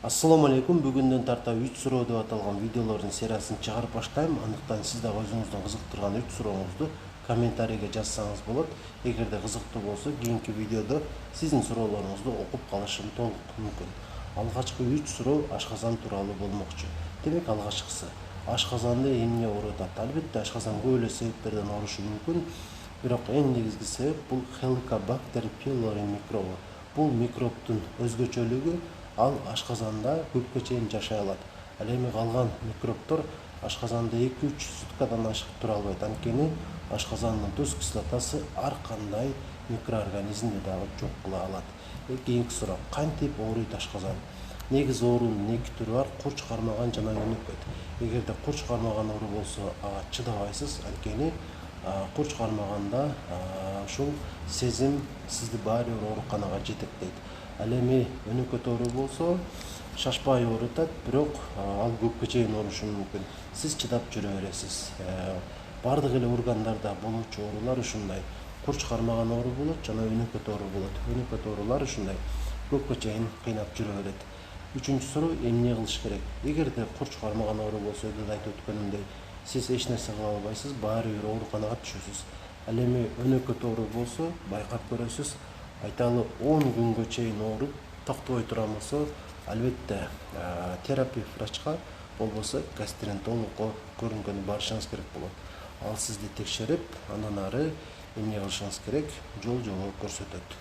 Assalamu alaikum. Бүгүндөн тарта 3 суроо деп аталган видеолордун сериясын чыгарып баштайм. Андыктан сиз да өзүңүздүн кызыктырган 3 сурооңузду комментарийге жазсаңыз болот. Эгерде кызыктуу болсо, кийинки видеодо сиздин суроолоруңузду окуп калышым толук мүмкүн. Алгачкы 3 суроо ашказан тууралуу болмокчу. Демек, алгачкысы ашказанды эмне оорутат? Албетте, ашказан көп эле себептерден оорушу мүмкүн. Бирок эң негизги себеп бул Helicobacter pylori микробу. Бул микробдун өзгөчөлүгү ал ашказанда көпкө чейин жашай алат. Ал эми калган микробдор ашказанда 2-3 суткадан ашык тура албайт. Анткени ашказандын туз кислотасы ар кандай микроорганизмди дагы жок кыла алат. Кийинки суроо: кантип ооруйт ашказан? Негизи оорунун 2 түрү бар: курч кармаган жана өнөкөт. Эгерде курч кармаган оору болсо, ага чыдабайсыз. Анткени курч кармаганда ушул сезим сизди баары бир ооруканага жетектейт. Ал эми өнөкөт оору болсо шашпай оорутат, бирок ал көпкө чейин оорушу мүмкүн. Сиз чыдап жүрө бересиз. Бардык эле органдарда болуучу оорулар ушундай: курч кармаган оору болот жана өнөкөт оору болот. Өнөкөт оорулар ушундай көпкө чейин кыйнап жүрө берет. Үчүнчү суроо: эмне кылыш керек? Эгерде курч кармаган оору болсо, да айтып өткөнүмдөй, сиз эч нерсе кыла албайсыз, баары бир ооруканага түшөсүз. Ал эми өнөкөт оору болсо, байкап көрөсүз. Айталы 10 күнгө чейин ооруп токтобой турган болсо, албетте терапевт врачка, болбосо гастроэнтерологко көрүнгөнү барышыңыз керек болот. Ал сизди текшерип, андан ары эмне кылышыңыз керек жол көрсөтөт.